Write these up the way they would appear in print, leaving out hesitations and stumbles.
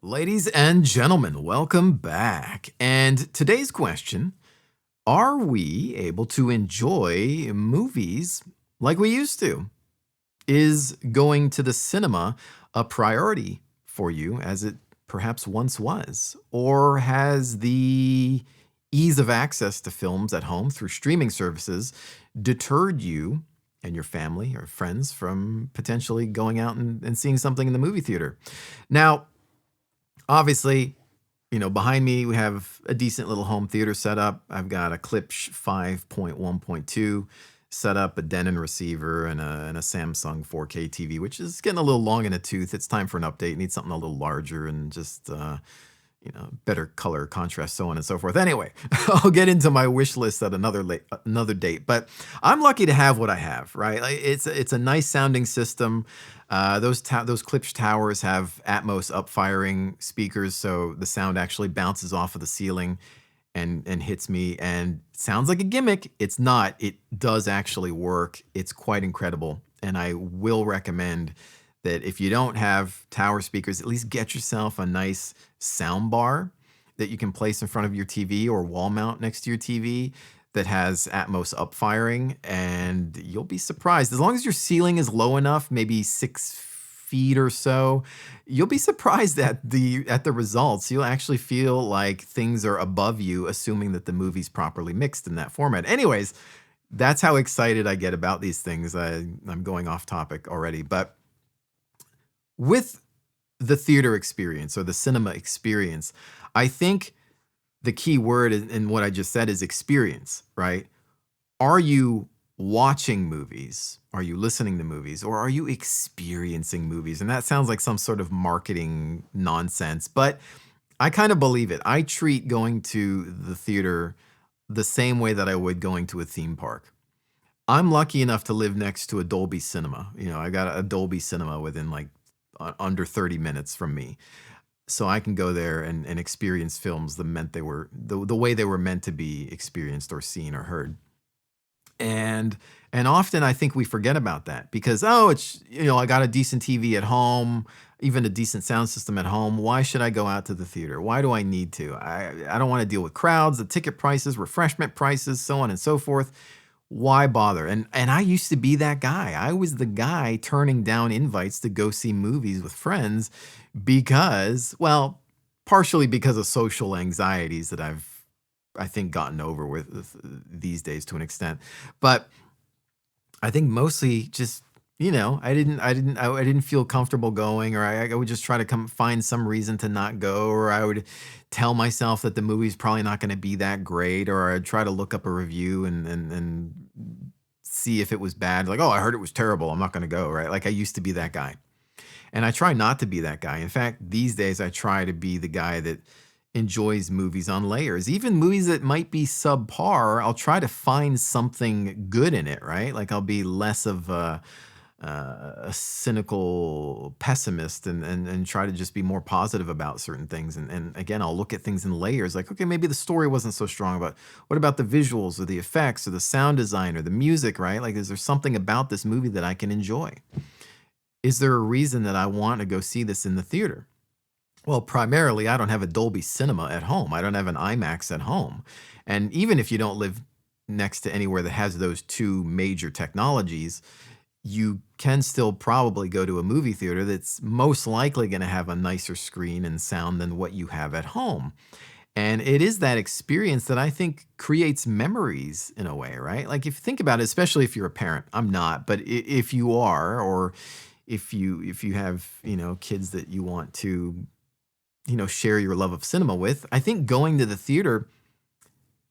Ladies and gentlemen, welcome back. And today's question: are we able to enjoy movies like we used to? Is going to the cinema a priority for you as it perhaps once was? Or has the ease of access to films at home through streaming services deterred you and your family or friends from potentially going out and seeing something in the movie theater? Now, obviously, behind me we have a decent little home theater set up. I've got a Klipsch 5.1.2 set up, a Denon receiver, and a Samsung 4K TV, which is getting a little long in the tooth. It's time for an update. Need something a little larger and just better color contrast, so on and so forth. Anyway, I'll get into my wish list at another date. But I'm lucky to have what I have, right? Like, it's a nice sounding system. Those Klipsch towers have Atmos upfiring speakers, so the sound actually bounces off of the ceiling and hits me. And sounds like a gimmick. It's not. It does actually work. It's quite incredible, and I will recommend that if you don't have tower speakers, at least get yourself a nice sound bar that you can place in front of your TV or wall mount next to your TV that has Atmos upfiring, and you'll be surprised. As long as your ceiling is low enough, maybe 6 feet or so, you'll be surprised at the results. You'll actually feel like things are above you, assuming that the movie's properly mixed in that format. Anyways, that's how excited I get about these things. I'm going off topic already, but with the theater experience or the cinema experience, I think the key word in what I just said is experience, right? Are you watching movies? Are you listening to movies? Or are you experiencing movies? And that sounds like some sort of marketing nonsense, but I kind of believe it. I treat going to the theater the same way that I would going to a theme park. I'm lucky enough to live next to a Dolby Cinema. I got a Dolby Cinema within like under 30 minutes from me. So I can go there and experience films the way they were meant to be experienced or seen or heard. And often I think we forget about that because, oh, it's, I got a decent TV at home, even a decent sound system at home. Why should I go out to the theater? Why do I need to? I don't want to deal with crowds, the ticket prices, refreshment prices, so on and so forth. Why bother? And I used to be that guy. I was the guy turning down invites to go see movies with friends because, well, partially because of social anxieties that I think, gotten over with these days to an extent. But I think mostly just, I didn't feel comfortable going, or I would just try to find some reason to not go, or I would tell myself that the movie's probably not going to be that great, or I'd try to look up a review and see if it was bad. Like, oh, I heard it was terrible, I'm not going to go, right? Like I used to be that guy. And I try not to be that guy. In fact, these days I try to be the guy that enjoys movies on layers. Even movies that might be subpar, I'll try to find something good in it, right? Like I'll be less of a cynical pessimist and try to just be more positive about certain things. And again, I'll look at things in layers like, okay, maybe the story wasn't so strong, but what about the visuals or the effects or the sound design or the music, right? Like, is there something about this movie that I can enjoy? Is there a reason that I want to go see this in the theater? Well, primarily, I don't have a Dolby Cinema at home. I don't have an IMAX at home. And even if you don't live next to anywhere that has those two major technologies, you can still probably go to a movie theater that's most likely going to have a nicer screen and sound than what you have at home. And it is that experience that I think creates memories in a way, right? Like if you think about it, especially if you're a parent, I'm not, but if you are, or if you have, kids that you want to, share your love of cinema with, I think going to the theater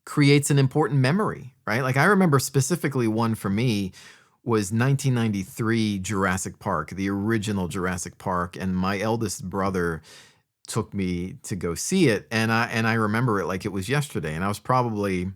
creates an important memory, right? Like I remember specifically one for me was 1993 Jurassic Park, the original Jurassic Park, and my eldest brother took me to go see it, and I remember it like it was yesterday, and I was probably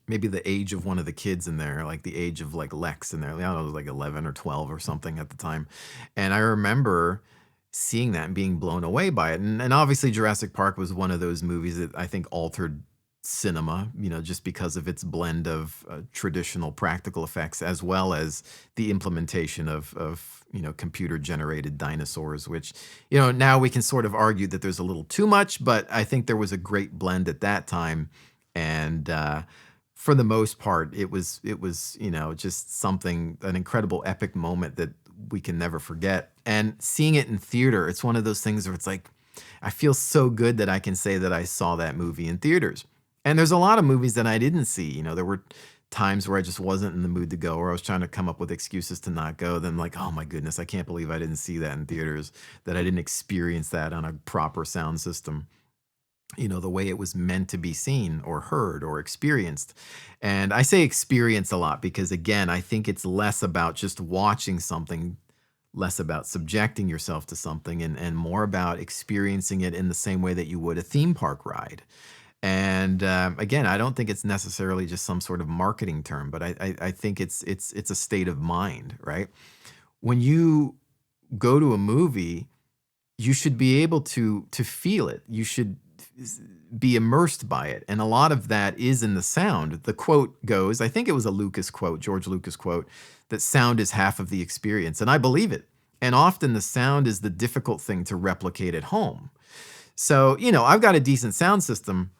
maybe the age of one of the kids in there, like the age of like Lex in there. I don't know, it was like 11 or 12 or something at the time. And I remember seeing that and being blown away by it. And obviously Jurassic Park was one of those movies that I think altered cinema, just because of its blend of traditional practical effects as well as the implementation of computer generated dinosaurs, which, now we can sort of argue that there's a little too much, but I think there was a great blend at that time. And for the most part, it was, just something, an incredible epic moment that we can never forget. And seeing it in theater, it's one of those things where it's like, I feel so good that I can say that I saw that movie in theaters. And there's a lot of movies that I didn't see. There were times where I just wasn't in the mood to go, or I was trying to come up with excuses to not go. Then, like, oh my goodness, I can't believe I didn't see that in theaters, that I didn't experience that on a proper sound system, the way it was meant to be seen or heard or experienced. And I say experience a lot because, again, I think it's less about just watching something, less about subjecting yourself to something, and more about experiencing it in the same way that you would a theme park ride. And again, I don't think it's necessarily just some sort of marketing term, but I think it's a state of mind, right? When you go to a movie, you should be able to feel it. You should be immersed by it, and a lot of that is in the sound. The quote goes, I think it was a Lucas quote, George Lucas quote, that sound is half of the experience, and I believe it. And often the sound is the difficult thing to replicate at home. So, I've got a decent sound system,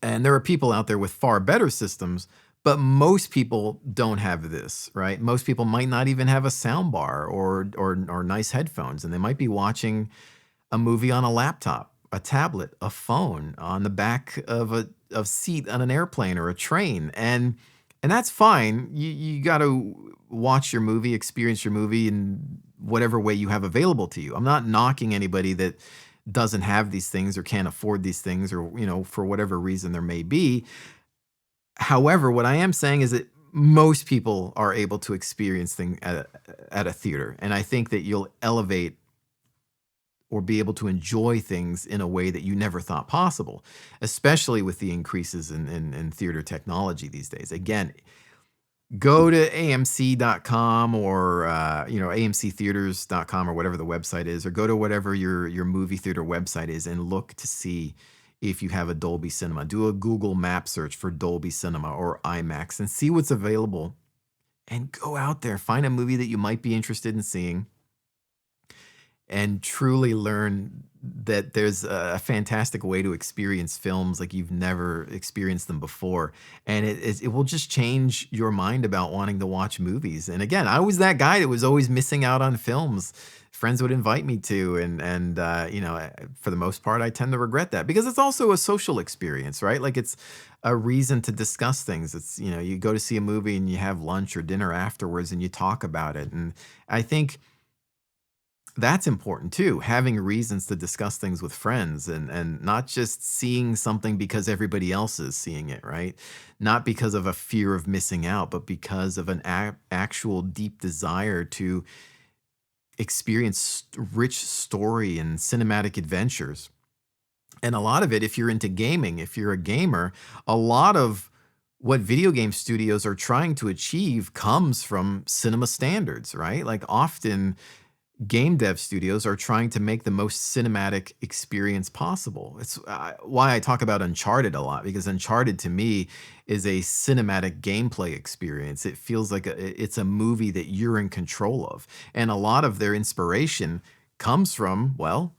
and there are people out there with far better systems, but most people don't have this, right? Most people might not even have a sound bar or nice headphones, and they might be watching a movie on a laptop, a tablet, a phone, on the back of a seat on an airplane or a train, and that's fine. You got to watch your movie, experience your movie in whatever way you have available to you. I'm not knocking anybody that doesn't have these things or can't afford these things, or for whatever reason there may be. However, what I am saying is that most people are able to experience things at a theater, and I think that you'll elevate or be able to enjoy things in a way that you never thought possible, especially with the increases in theater technology these days. Again, go to amc.com or amctheaters.com or whatever the website is, or go to whatever your movie theater website is and look to see if you have a Dolby Cinema. Do a Google map search for Dolby Cinema or IMAX and see what's available, and go out there, find a movie that you might be interested in seeing, and truly learn that there's a fantastic way to experience films like you've never experienced them before. And it will just change your mind about wanting to watch movies. And again, I was that guy that was always missing out on films friends would invite me to. And for the most part, I tend to regret that because it's also a social experience, right? Like, it's a reason to discuss things. It's, you go to see a movie and you have lunch or dinner afterwards and you talk about it. And I think that's important too, having reasons to discuss things with friends, and not just seeing something because everybody else is seeing it, right? Not because of a fear of missing out, but because of an actual deep desire to experience rich story and cinematic adventures. And a lot of it, if you're into gaming, if you're a gamer, a lot of what video game studios are trying to achieve comes from cinema standards, right? Like, often game dev studios are trying to make the most cinematic experience possible. It's why I talk about Uncharted a lot, because Uncharted to me is a cinematic gameplay experience. It feels like it's a movie that you're in control of. And a lot of their inspiration comes from, well,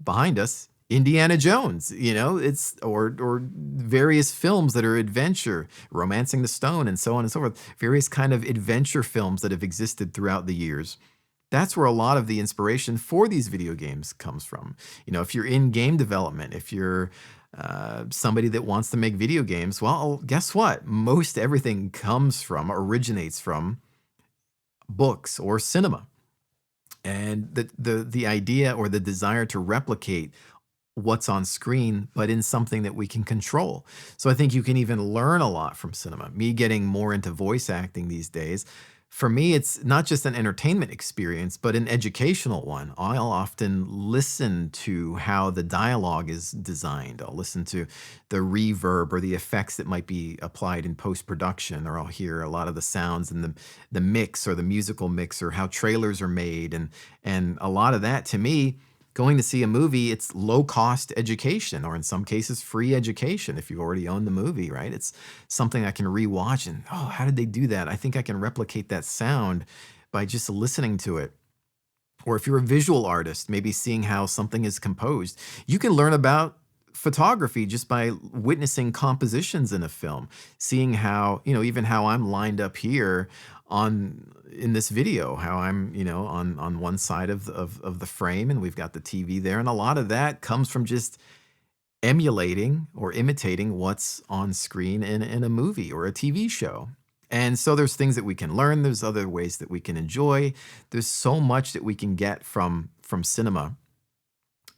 behind us, Indiana Jones, it's or various films that are adventure, Romancing the Stone, and so on and so forth, various kind of adventure films that have existed throughout the years. That's where a lot of the inspiration for these video games comes from. If you're in game development, if you're somebody that wants to make video games, well, guess what? Most everything originates from books or cinema. And the idea or the desire to replicate what's on screen, but in something that we can control. So I think you can even learn a lot from cinema. Me getting more into voice acting these days, for me, it's not just an entertainment experience, but an educational one. I'll often listen to how the dialogue is designed. I'll listen to the reverb or the effects that might be applied in post-production, or I'll hear a lot of the sounds and the mix or the musical mix, or how trailers are made. And a lot of that, to me, going to see a movie, it's low cost education, or in some cases, free education if you already own the movie, right? It's something I can rewatch and, oh, how did they do that? I think I can replicate that sound by just listening to it. Or if you're a visual artist, maybe seeing how something is composed. You can learn about photography just by witnessing compositions in a film, seeing how, even how I'm lined up here on in this video, how I'm, on one side of the frame, and we've got the TV there. And a lot of that comes from just emulating or imitating what's on screen in a movie or a TV show. And so there's things that we can learn, there's other ways that we can enjoy. There's so much that we can get from cinema.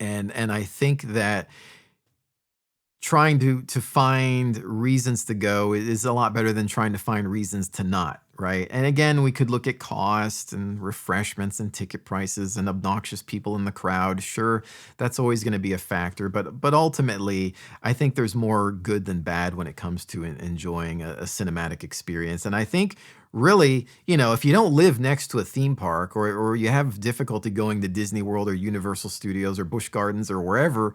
And I think that trying to find reasons to go is a lot better than trying to find reasons to not, right? And again, we could look at cost and refreshments and ticket prices and obnoxious people in the crowd. Sure, that's always going to be a factor, but ultimately, I think there's more good than bad when it comes to enjoying a cinematic experience. And I think really, if you don't live next to a theme park, or you have difficulty going to Disney World or Universal Studios or Busch Gardens or wherever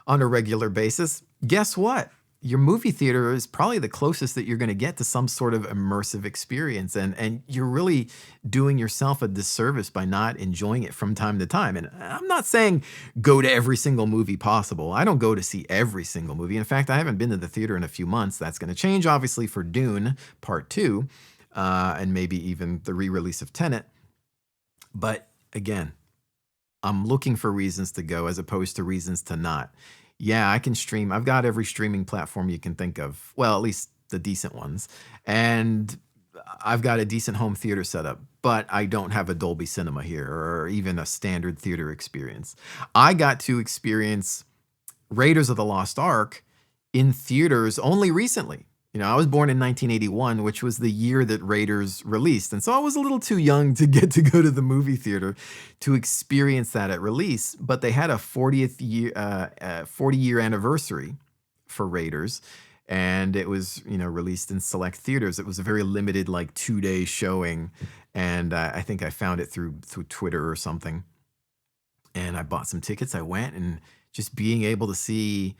on a regular basis, guess what? Your movie theater is probably the closest that you're going to get to some sort of immersive experience. And you're really doing yourself a disservice by not enjoying it from time to time. And I'm not saying go to every single movie possible. I don't go to see every single movie. In fact, I haven't been to the theater in a few months. That's going to change, obviously, for Dune Part 2, and maybe even the re-release of Tenet. But again, I'm looking for reasons to go as opposed to reasons to not. Yeah, I can stream. I've got every streaming platform you can think of. Well, at least the decent ones. And I've got a decent home theater setup, but I don't have a Dolby Cinema here or even a standard theater experience. I got to experience Raiders of the Lost Ark in theaters only recently. I was born in 1981, which was the year that Raiders released. And so I was a little too young to get to go to the movie theater to experience that at release. But they had a 40-year anniversary for Raiders. And it was, released in select theaters. It was a very limited, like 2-day showing. And I think I found it through Twitter or something. And I bought some tickets. I went, and just being able to see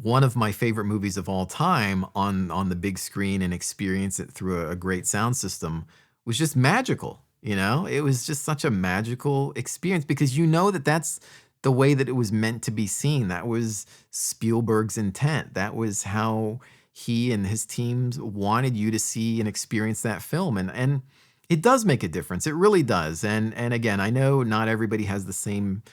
one of my favorite movies of all time on the big screen and experience it through a great sound system was just magical. It was just such a magical experience because that's the way that it was meant to be seen. That was Spielberg's intent. That was how he and his teams wanted you to see and experience that film. And it does make a difference. It really does. And again, I know not everybody has the same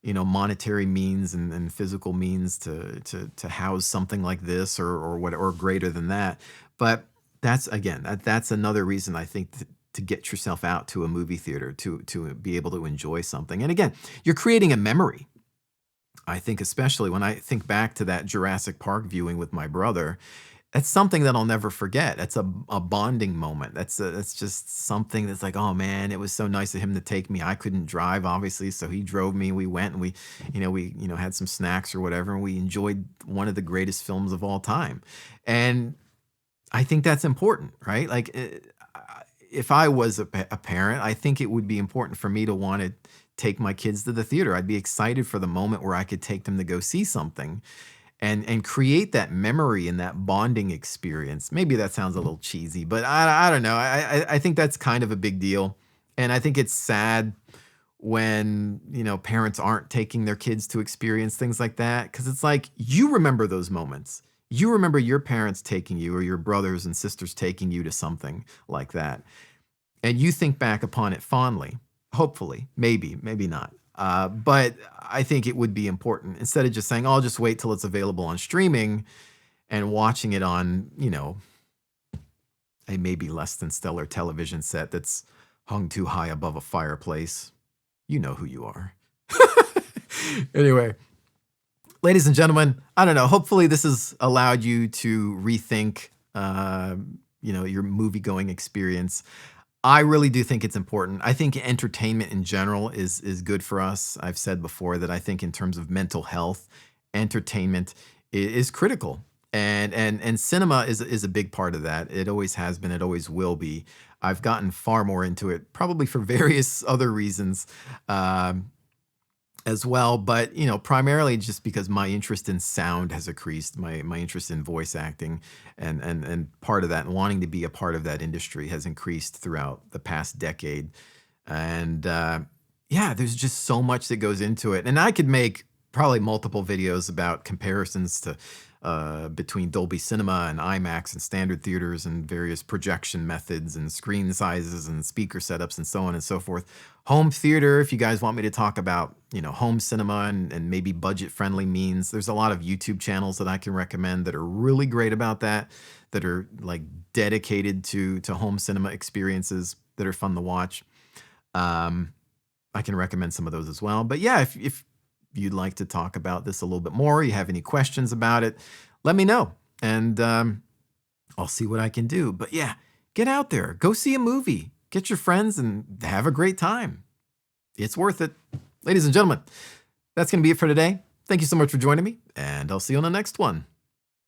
monetary means and physical means to house something like this or greater than that. But that's another reason I think to get yourself out to a movie theater to be able to enjoy something. And again, you're creating a memory. I think especially when I think back to that Jurassic Park viewing with my brother, that's something that I'll never forget. That's a bonding moment. That's just something that's like, oh man, it was so nice of him to take me. I couldn't drive, obviously, so he drove me. We went and we had some snacks or whatever, and we enjoyed one of the greatest films of all time. And I think that's important, right? Like, if I was a parent, I think it would be important for me to want to take my kids to the theater. I'd be excited for the moment where I could take them to go see something. And create that memory and that bonding experience. Maybe that sounds a little cheesy, but I don't know. I think that's kind of a big deal. And I think it's sad when, parents aren't taking their kids to experience things like that. Because it's like, you remember those moments. You remember your parents taking you, or your brothers and sisters taking you to something like that. And you think back upon it fondly, hopefully, maybe not. But I think it would be important, instead of just saying, oh, I'll just wait till it's available on streaming and watching it on, a maybe less than stellar television set that's hung too high above a fireplace. You know who you are. Anyway, ladies and gentlemen, I don't know. Hopefully this has allowed you to rethink, your movie-going experience. I really do think it's important. I think entertainment in general is good for us. I've said before that I think in terms of mental health, entertainment is critical. And cinema is a big part of that. It always has been, it always will be. I've gotten far more into it, probably for various other reasons. as well, but primarily just because my interest in sound has increased, my interest in voice acting, and part of that, and wanting to be a part of that industry has increased throughout the past decade. And yeah, there's just so much that goes into it, and I could make probably multiple videos about comparisons to between Dolby Cinema and IMAX and standard theaters and various projection methods and screen sizes and speaker setups and so on and so forth. Home theater, if you guys want me to talk about, home cinema and maybe budget-friendly means, there's a lot of YouTube channels that I can recommend that are really great about that, that are like dedicated to home cinema experiences that are fun to watch. Um, I can recommend some of those as well. But yeah, if you'd like to talk about this a little bit more, you have any questions about it, let me know. And I'll see what I can do. But yeah, get out there, go see a movie, get your friends and have a great time. It's worth it. Ladies and gentlemen, that's going to be it for today. Thank you so much for joining me, and I'll see you on the next one.